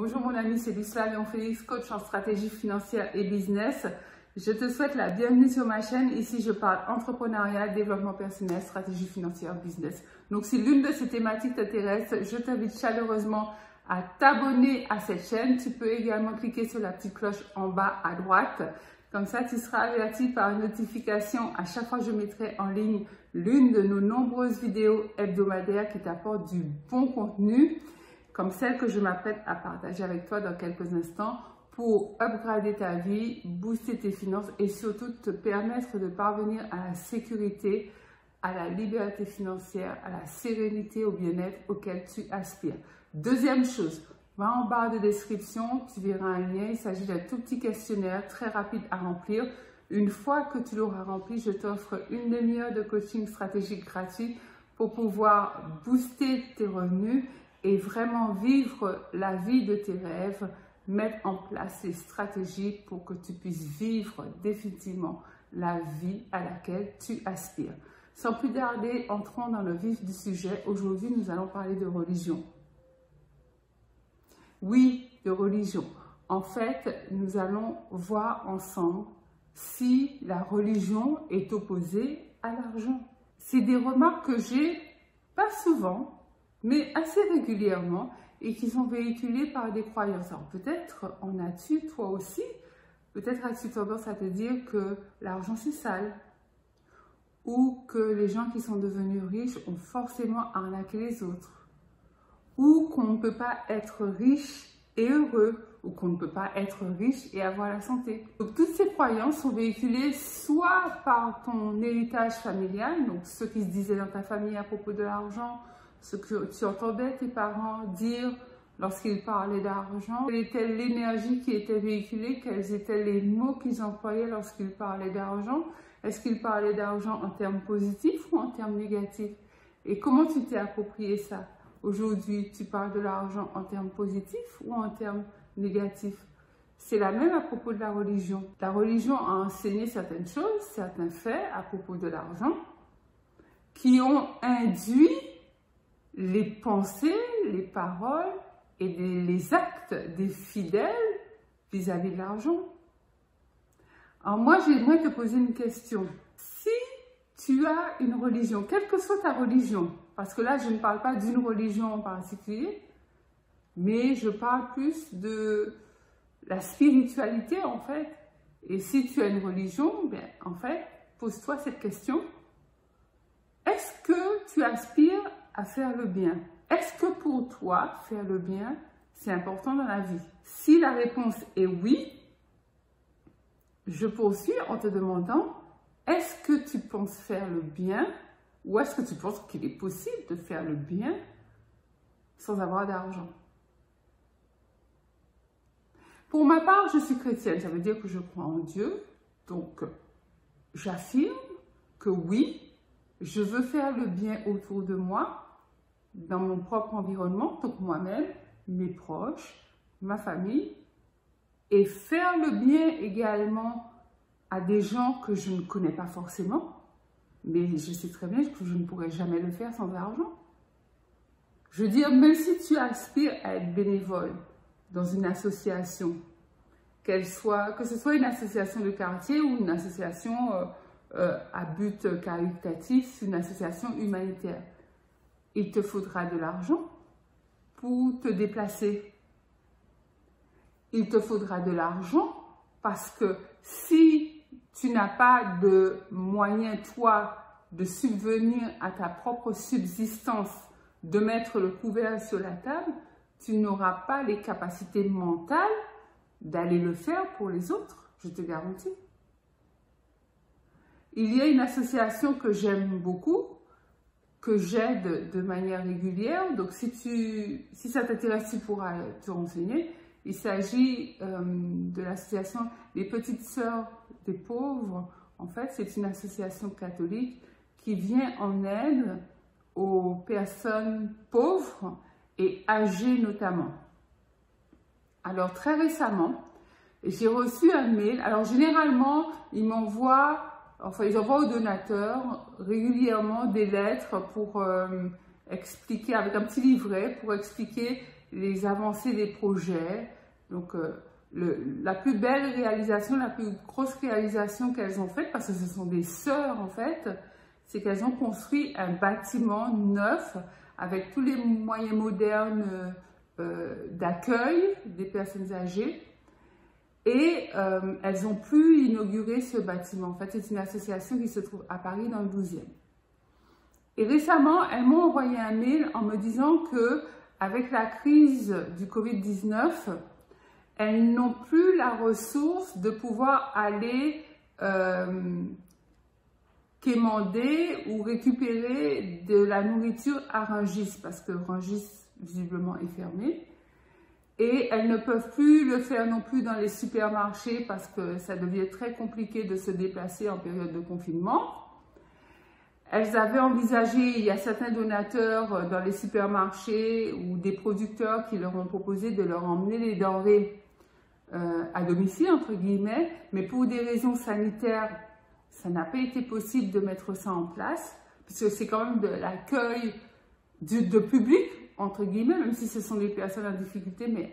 Bonjour mon ami, c'est Lucilla Léon-Félix, coach en stratégie financière et business. Je te souhaite la bienvenue sur ma chaîne. Ici, je parle entrepreneuriat, développement personnel, stratégie financière, business. Donc, si l'une de ces thématiques t'intéresse, je t'invite chaleureusement à t'abonner à cette chaîne. Tu peux également cliquer sur la petite cloche en bas à droite. Comme ça, tu seras averti par une notification à chaque fois que je mettrai en ligne l'une de nos nombreuses vidéos hebdomadaires qui t'apportent du bon contenu, comme celle que je m'apprête à partager avec toi dans quelques instants pour upgrader ta vie, booster tes finances et surtout te permettre de parvenir à la sécurité, à la liberté financière, à la sérénité, au bien-être auquel tu aspires. Deuxième chose, va en barre de description, tu verras un lien. Il s'agit d'un tout petit questionnaire très rapide à remplir. Une fois que tu l'auras rempli, je t'offre une demi-heure de coaching stratégique gratuit pour pouvoir booster tes revenus et vraiment vivre la vie de tes rêves, mettre en place les stratégies pour que tu puisses vivre définitivement la vie à laquelle tu aspires. Sans plus tarder, entrons dans le vif du sujet. Aujourd'hui, nous allons parler de religion. Oui, de religion. En fait, nous allons voir ensemble si la religion est opposée à l'argent. C'est des remarques que j'ai pas souvent, mais assez régulièrement et qui sont véhiculées par des croyances. Alors peut-être en as-tu toi aussi, peut-être as-tu tendance à te dire que l'argent c'est sale ou que les gens qui sont devenus riches ont forcément arnaqué les autres ou qu'on ne peut pas être riche et heureux ou qu'on ne peut pas être riche et avoir la santé. Donc toutes ces croyances sont véhiculées soit par ton héritage familial, donc ce qui se disait dans ta famille à propos de l'argent, ce que tu entendais tes parents dire lorsqu'ils parlaient d'argent, quelle était l'énergie qui était véhiculée, quels étaient les mots qu'ils employaient lorsqu'ils parlaient d'argent, est-ce qu'ils parlaient d'argent en termes positifs ou en termes négatifs? Et comment tu t'es approprié ça? Aujourd'hui, tu parles de l'argent en termes positifs ou en termes négatifs? C'est la même à propos de la religion. La religion a enseigné certaines choses, certains faits à propos de l'argent qui ont induit les pensées, les paroles et les actes des fidèles vis-à-vis de l'argent. Alors moi, j'aimerais te poser une question. Si tu as une religion, quelle que soit ta religion, parce que là, je ne parle pas d'une religion en particulier, mais je parle plus de la spiritualité en fait. Et si tu as une religion, bien, en fait, pose-toi cette question. Est-ce que tu aspires à faire le bien? Est-ce que pour toi, faire le bien, c'est important dans la vie? Si la réponse est oui, je poursuis en te demandant, est-ce que tu penses faire le bien ou est-ce que tu penses qu'il est possible de faire le bien sans avoir d'argent? Pour ma part, je suis chrétienne, ça veut dire que je crois en Dieu, donc j'affirme que oui, je veux faire le bien autour de moi, dans mon propre environnement, donc moi-même, mes proches, ma famille, et faire le bien également à des gens que je ne connais pas forcément, mais je sais très bien que je ne pourrai jamais le faire sans argent. Je veux dire, même si tu aspires à être bénévole dans une association, que ce soit une association de quartier ou une association à but caritatif, une association humanitaire, il te faudra de l'argent pour te déplacer. Il te faudra de l'argent parce que si tu n'as pas de moyens, toi, de subvenir à ta propre subsistance, de mettre le couvert sur la table, tu n'auras pas les capacités mentales d'aller le faire pour les autres, je te garantis. Il y a une association que j'aime beaucoup, que j'aide de manière régulière. Donc, si ça t'intéresse, tu pourras te renseigner. Il s'agit de l'association Les Petites Sœurs des Pauvres. En fait, c'est une association catholique qui vient en aide aux personnes pauvres et âgées notamment. Alors, très récemment, j'ai reçu un mail. Alors, généralement, ils envoient aux donateurs régulièrement des lettres pour expliquer, avec un petit livret, pour expliquer les avancées des projets. Donc, la plus belle réalisation, la plus grosse réalisation qu'elles ont faite, parce que ce sont des sœurs en fait, c'est qu'elles ont construit un bâtiment neuf avec tous les moyens modernes d'accueil des personnes âgées. Et elles ont pu inaugurer ce bâtiment. En fait, c'est une association qui se trouve à Paris dans le 12e. Et récemment, elles m'ont envoyé un mail en me disant que avec la crise du Covid-19, elles n'ont plus la ressource de pouvoir aller quémander ou récupérer de la nourriture à Rungis, parce que Rungis, visiblement, est fermé. Et elles ne peuvent plus le faire non plus dans les supermarchés parce que ça devient très compliqué de se déplacer en période de confinement. Elles avaient envisagé, il y a certains donateurs dans les supermarchés ou des producteurs qui leur ont proposé de leur emmener les denrées à domicile, entre guillemets, mais pour des raisons sanitaires, ça n'a pas été possible de mettre ça en place, puisque c'est quand même de l'accueil de public, entre guillemets, même si ce sont des personnes en difficulté, mais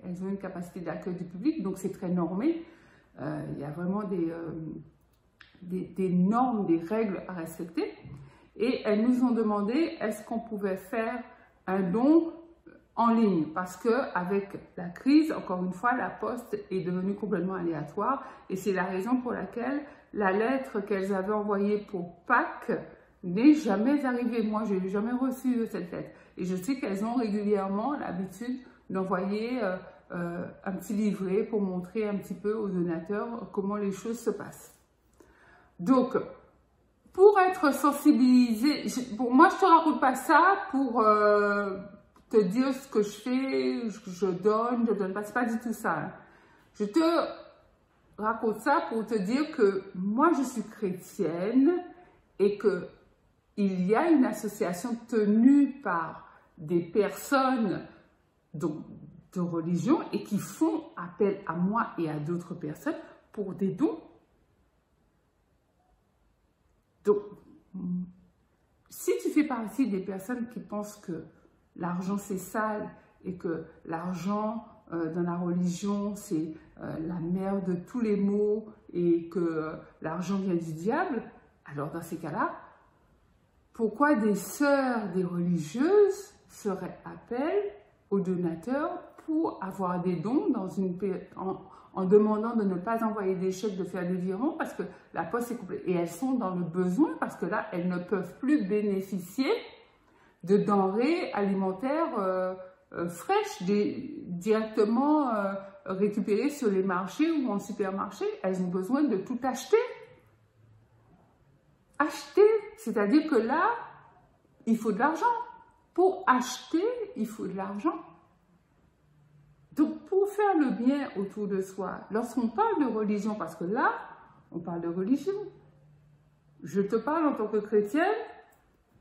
elles ont une capacité d'accueil du public, donc c'est très normé. Il y a vraiment des normes, des règles à respecter. Et elles nous ont demandé, est-ce qu'on pouvait faire un don en ligne? Parce qu'avec la crise, encore une fois, la poste est devenue complètement aléatoire. Et c'est la raison pour laquelle la lettre qu'elles avaient envoyée pour Pâques n'est jamais arrivée. Moi, je n'ai jamais reçu cette lettre. Et je sais qu'elles ont régulièrement l'habitude d'envoyer un petit livret pour montrer un petit peu aux donateurs comment les choses se passent. Donc, pour être sensibilisé, moi je ne te raconte pas ça pour te dire ce que je fais, je donne pas, c'est pas du tout ça. Hein. Je te raconte ça pour te dire que moi je suis chrétienne et que il y a une association tenue par des personnes de religion et qui font appel à moi et à d'autres personnes pour des dons. Donc, si tu fais partie des personnes qui pensent que l'argent c'est sale et que l'argent dans la religion c'est la mère de tous les maux et que l'argent vient du diable, alors dans ces cas-là, pourquoi des sœurs, des religieuses feraient appel aux donateurs pour avoir des dons en demandant de ne pas envoyer des chèques, de faire des virements parce que la poste est complète. Et elles sont dans le besoin parce que là, elles ne peuvent plus bénéficier de denrées alimentaires fraîches, directement récupérées sur les marchés ou en supermarché. Elles ont besoin de tout acheter. Acheter, c'est-à-dire que là, il faut de l'argent. Pour acheter, il faut de l'argent. Donc, pour faire le bien autour de soi, lorsqu'on parle de religion, parce que là, on parle de religion, je te parle en tant que chrétienne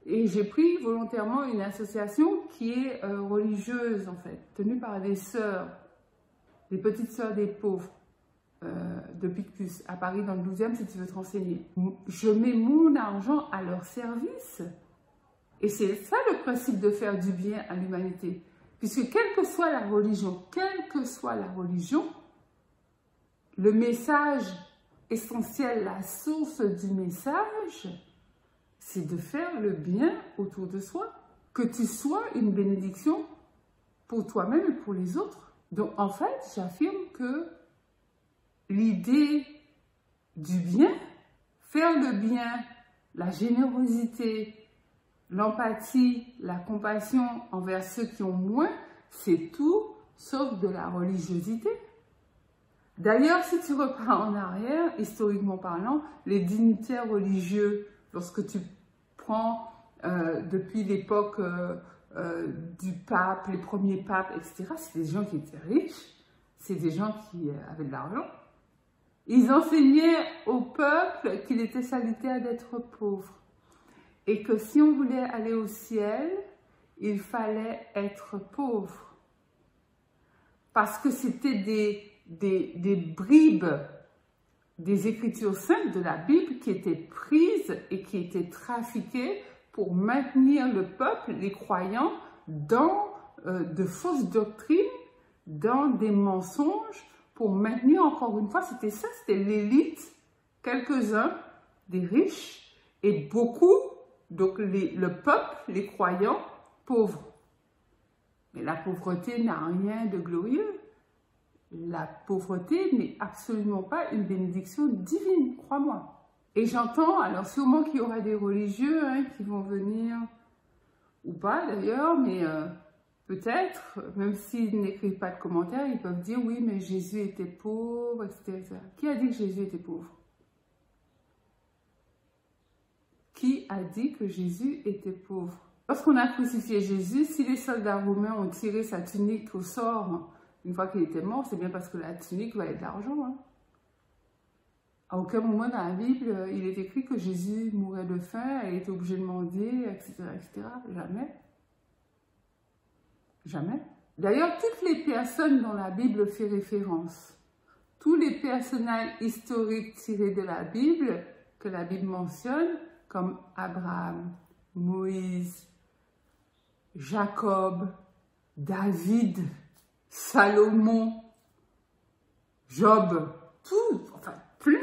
et j'ai pris volontairement une association qui est religieuse, en fait, tenue par des sœurs, des petites sœurs des pauvres de Picpus, à Paris dans le 12e, si tu veux te renseigner. Je mets mon argent à leur service. Et c'est ça le principe de faire du bien à l'humanité. Puisque quelle que soit la religion, le message essentiel, la source du message, c'est de faire le bien autour de soi. Que tu sois une bénédiction pour toi-même et pour les autres. Donc en fait, j'affirme que l'idée du bien, faire le bien, la générosité, l'empathie, la compassion envers ceux qui ont moins, c'est tout sauf de la religiosité. D'ailleurs, si tu repars en arrière, historiquement parlant, les dignitaires religieux, lorsque tu prends depuis l'époque du pape, les premiers papes, etc., c'est des gens qui étaient riches, c'est des gens qui avaient de l'argent. Ils enseignaient au peuple qu'il était salutaire d'être pauvre. Et que si on voulait aller au ciel, il fallait être pauvre. Parce que c'était des bribes des Écritures saintes de la Bible qui étaient prises et qui étaient trafiquées pour maintenir le peuple, les croyants, dans de fausses doctrines, dans des mensonges, pour maintenir, encore une fois, c'était ça, c'était l'élite, quelques-uns, des riches, et beaucoup, donc le peuple, les croyants, pauvres. Mais la pauvreté n'a rien de glorieux. La pauvreté n'est absolument pas une bénédiction divine, crois-moi. Et j'entends, alors sûrement qu'il y aura des religieux qui vont venir, ou pas d'ailleurs, mais peut-être, même s'ils n'écrivent pas de commentaires, ils peuvent dire oui, mais Jésus était pauvre, etc. Qui a dit que Jésus était pauvre? Qui a dit que Jésus était pauvre? Lorsqu'on a crucifié Jésus, si les soldats romains ont tiré sa tunique au sort une fois qu'il était mort, c'est bien parce que la tunique valait de l'argent. À aucun moment dans la Bible, il est écrit que Jésus mourait de faim et était obligé de mendier, etc., etc. Jamais. Jamais. D'ailleurs, toutes les personnes dont la Bible fait référence, tous les personnages historiques tirés de la Bible, que la Bible mentionne, comme Abraham, Moïse, Jacob, David, Salomon, Job, tout, enfin plein.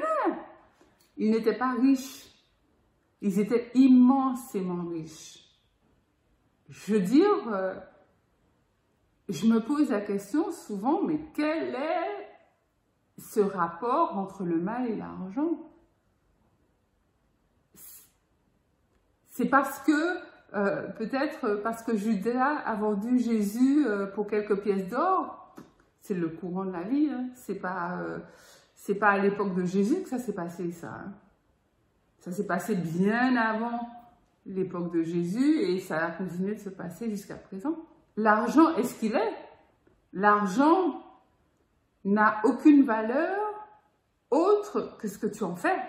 Ils n'étaient pas riches, ils étaient immensément riches. Je veux dire, je me pose la question souvent, mais quel est ce rapport entre le mal et l'argent? C'est parce que, peut-être parce que Judas a vendu Jésus pour quelques pièces d'or. C'est le courant de la vie, c'est pas à l'époque de Jésus que ça s'est passé, ça. Ça s'est passé bien avant l'époque de Jésus et ça a continué de se passer jusqu'à présent. L'argent est ce qu'il est. L'argent n'a aucune valeur autre que ce que tu en fais.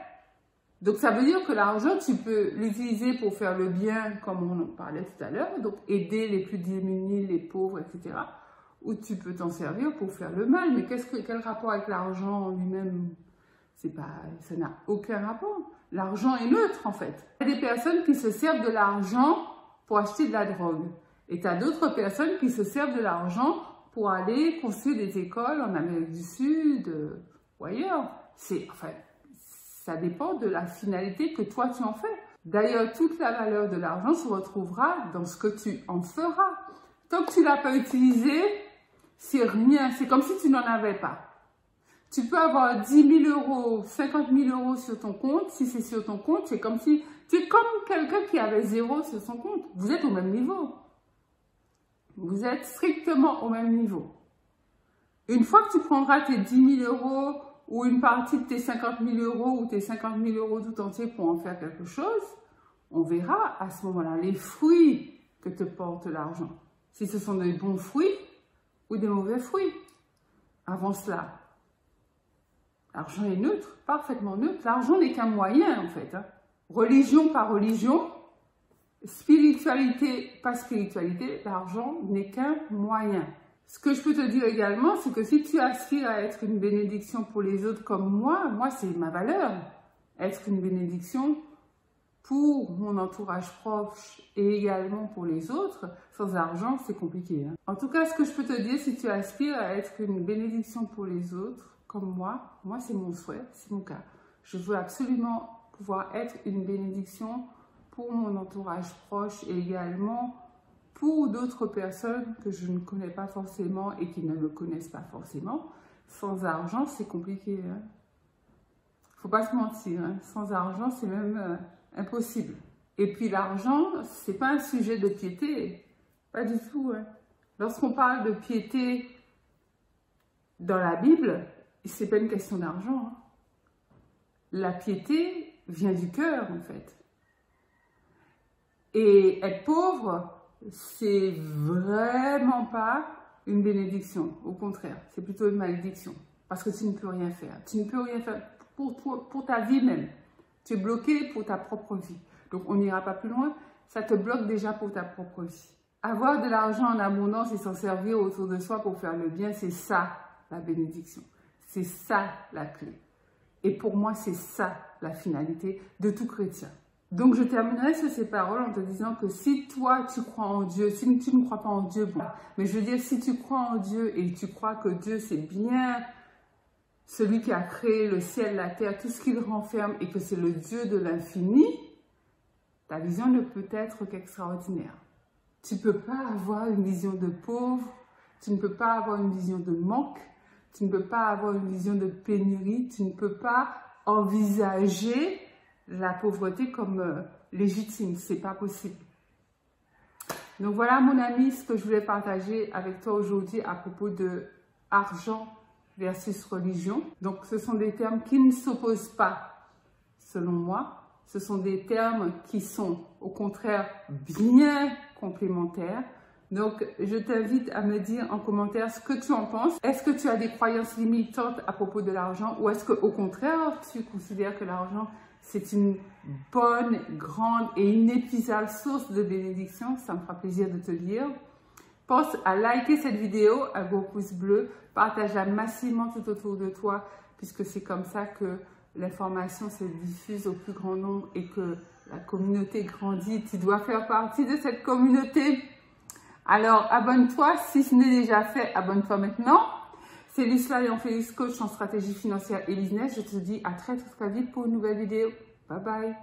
Donc, ça veut dire que l'argent, tu peux l'utiliser pour faire le bien, comme on en parlait tout à l'heure, donc aider les plus démunis, les pauvres, etc. Ou tu peux t'en servir pour faire le mal. Mais quel rapport avec l'argent lui-même? Ça n'a aucun rapport. L'argent est neutre, en fait. Il y a des personnes qui se servent de l'argent pour acheter de la drogue. Et tu as d'autres personnes qui se servent de l'argent pour aller construire des écoles en Amérique du Sud ou ailleurs. Ça dépend de la finalité que toi tu en fais. D'ailleurs, toute la valeur de l'argent se retrouvera dans ce que tu en feras. Tant que tu ne l'as pas utilisé, c'est rien. C'est comme si tu n'en avais pas. Tu peux avoir 10 000 euros, 50 000 euros sur ton compte. Si c'est sur ton compte, c'est comme si tu es comme quelqu'un qui avait 0 sur son compte. Vous êtes au même niveau. Vous êtes strictement au même niveau. Une fois que tu prendras tes 10 000 euros ou une partie de tes 50 000 euros ou tes 50 000 euros tout entier pour en faire quelque chose, on verra à ce moment-là les fruits que te porte l'argent. Si ce sont des bons fruits ou des mauvais fruits. Avant cela, l'argent est neutre, parfaitement neutre. L'argent n'est qu'un moyen en fait. Religion par religion, spiritualité par spiritualité, l'argent n'est qu'un moyen. Ce que je peux te dire également, c'est que si tu aspires à être une bénédiction pour les autres comme moi c'est ma valeur. Être une bénédiction pour mon entourage proche et également pour les autres, sans argent, c'est compliqué. En tout cas, ce que je peux te dire, si tu aspires à être une bénédiction pour les autres, comme moi c'est mon souhait, c'est mon cas. Je veux absolument pouvoir être une bénédiction pour mon entourage proche et également pour d'autres personnes que je ne connais pas forcément et qui ne me connaissent pas forcément. Sans argent, c'est compliqué. Faut pas se mentir, sans argent, c'est même impossible. Et puis l'argent, c'est pas un sujet de piété, pas du tout. Lorsqu'on parle de piété dans la Bible, c'est pas une question d'argent. La piété vient du cœur, en fait. Et être pauvre, c'est vraiment pas une bénédiction. Au contraire, c'est plutôt une malédiction. Parce que tu ne peux rien faire. Tu ne peux rien faire pour ta vie même. Tu es bloqué pour ta propre vie. Donc, on n'ira pas plus loin. Ça te bloque déjà pour ta propre vie. Avoir de l'argent en abondance et s'en servir autour de soi pour faire le bien, c'est ça, la bénédiction. C'est ça, la clé. Et pour moi, c'est ça, la finalité de tout chrétien. Donc, je terminerai sur ces paroles en te disant que si toi, tu crois en Dieu, si tu ne crois pas en Dieu, bon, mais je veux dire, si tu crois en Dieu et tu crois que Dieu, c'est bien celui qui a créé le ciel, la terre, tout ce qu'il renferme et que c'est le Dieu de l'infini, ta vision ne peut être qu'extraordinaire. Tu ne peux pas avoir une vision de pauvre, tu ne peux pas avoir une vision de manque, tu ne peux pas avoir une vision de pénurie, tu ne peux pas envisager la pauvreté comme légitime, c'est pas possible. Donc voilà mon ami, ce que je voulais partager avec toi aujourd'hui à propos de argent versus religion. Donc ce sont des termes qui ne s'opposent pas, selon moi. Ce sont des termes qui sont au contraire bien complémentaires. Donc je t'invite à me dire en commentaire ce que tu en penses. Est-ce que tu as des croyances limitantes à propos de l'argent ou est-ce qu'au contraire tu considères que l'argent c'est une bonne, grande et inépuisable source de bénédiction? Ça me fera plaisir de te lire. Pense à liker cette vidéo, un gros pouce bleu, partage-la massivement tout autour de toi, puisque c'est comme ça que l'information se diffuse au plus grand nombre et que la communauté grandit. Tu dois faire partie de cette communauté. Alors, abonne-toi, si ce n'est déjà fait, abonne-toi maintenant. C'est Luce Félix, coach en stratégie financière et business. Je te dis à très vite pour une nouvelle vidéo. Bye bye.